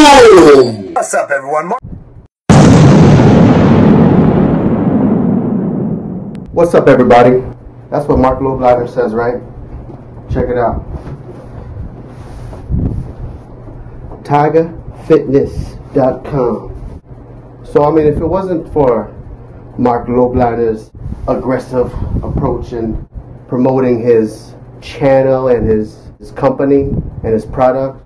Boom! What's up, everyone? What's up, everybody? That's what Mark Loblander says, right? Check it out. TigerFitness.com. So, I mean, if it wasn't for Mark Loblander's aggressive approach in promoting his channel and his company and his product,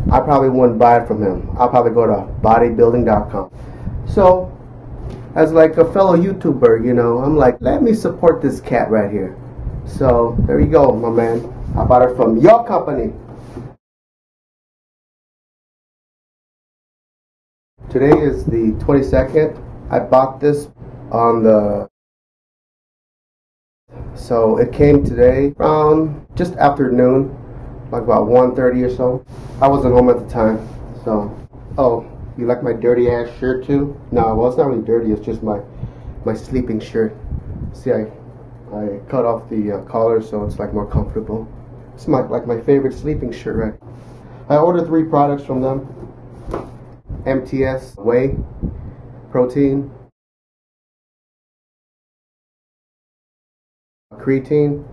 I probably wouldn't buy it from him. I'll probably go to bodybuilding.com. So, as like a fellow YouTuber, you know, I'm like, let me support this cat right here. So, there you go, my man. I bought it from your company. Today is the 22nd. I bought this on the... So, it came today around just after noon, like about 1:30 or so. I wasn't home at the time, so... Oh, you like my dirty ass shirt too? No, well, it's not really dirty, it's just my sleeping shirt. See, I cut off the collar so it's like more comfortable. It's like my favorite sleeping shirt, right? I ordered 3 products from them. MTS whey protein, creatine,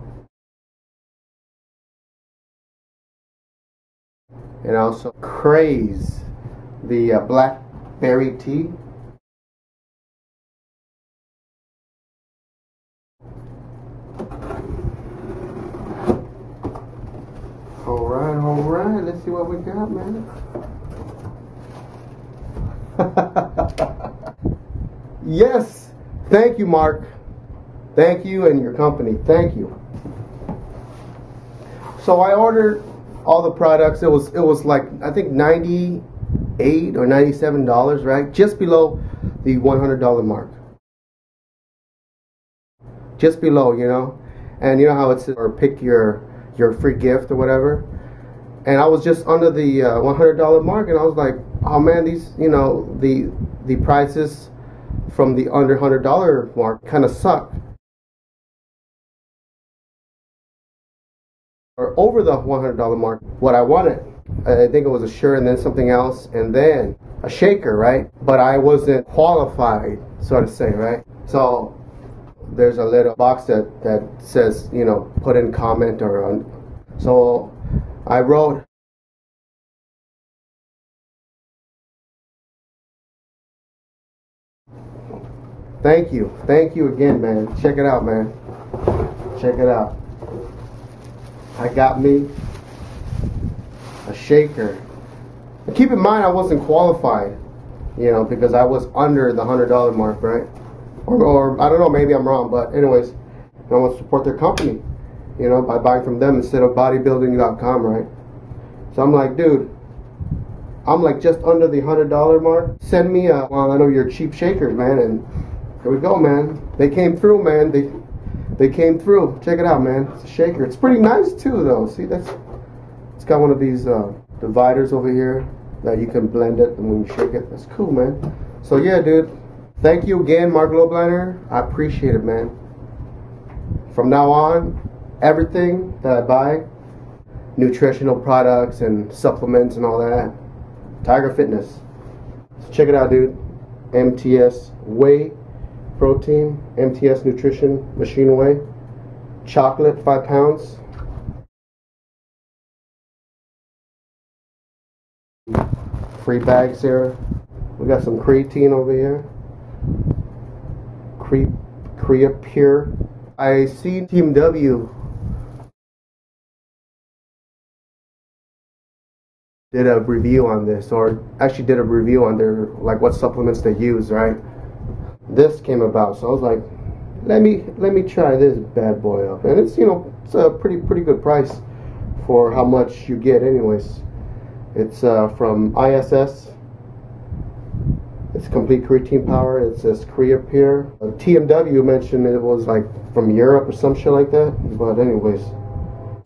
and also Craze, the blackberry tea. All right, let's see what we got, man. Yes, thank you, Mark. Thank you and your company. Thank you. So I ordered all the products. It was like, I think $98 or $97, right? Just below the $100 mark. Just below, you know. And you know how it's, or pick your free gift or whatever. And I was just under the $100 mark, and I was like, oh man, these, you know, the prices from the under $100 mark kind of suck. Or over the $100 mark, what I wanted. I think it was a shirt and then something else and then a shaker, right? But I wasn't qualified, so to say, right? So there's a little box that says, you know, put in comment or on. So I wrote, thank you again, man. Check it out, man. Check it out. I got me a shaker. But keep in mind, I wasn't qualified, you know, because I was under the $100 mark, right? Or I don't know, maybe I'm wrong, but anyways, I want to support their company, you know, by buying from them instead of bodybuilding.com, right? So I'm like, dude, I'm like just under the $100 mark. Send me a, well, I know you're cheap shakers, man, and here we go, man. They came through, man. They came through. Check it out, man. It's a shaker. It's pretty nice too, though. See, it's got one of these dividers over here that you can blend it, and when you shake it, that's cool, man. So yeah, dude. Thank you again, Mark Loblander. I appreciate it, man. From now on, everything that I buy, nutritional products and supplements and all that, Tiger Fitness. So check it out, dude. MTS whey protein, MTS nutrition machine whey, chocolate 5 pounds, free bags here. We got some creatine over here, Crea Pure. I see Team W did a review on this, or actually did a review on their, like, what supplements they use, right? This came about, so I was like, let me try this bad boy up, and it's, you know, it's a pretty good price for how much you get, anyways. It's from ISS. It's complete creatine power. It says Crea Pure. TMW mentioned it was like from Europe or some shit like that, but anyways,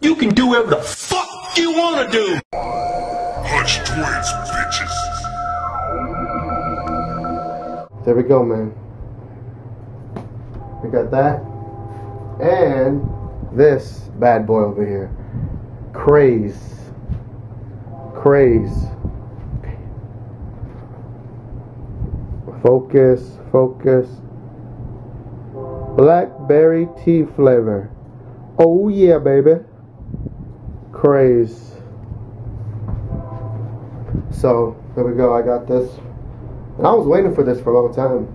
You can do whatever the fuck you wanna do. Hush twins, bitches. there we go, man. We got that, and this bad boy over here, Craze. Focus. Blackberry tea flavor. Oh yeah, baby. Craze. So there we go. I got this. And I was waiting for this for a long time.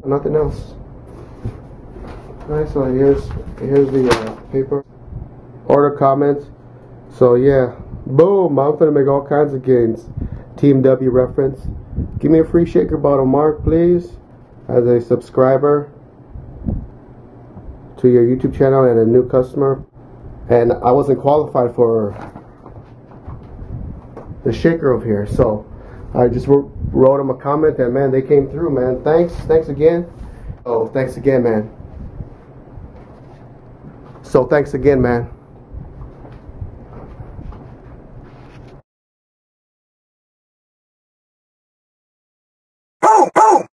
Nothing else. Alright, so here's the paper. Order comments. So yeah, boom! I'm gonna make all kinds of gains. Team W reference. Give me a free shaker bottle, Mark, please, as a subscriber to your YouTube channel and a new customer. And I wasn't qualified for the shaker over here, so I just wrote them a comment, and man, they came through, man. Thanks again. Oh, thanks again, man. So thanks again, man. Boom, boom.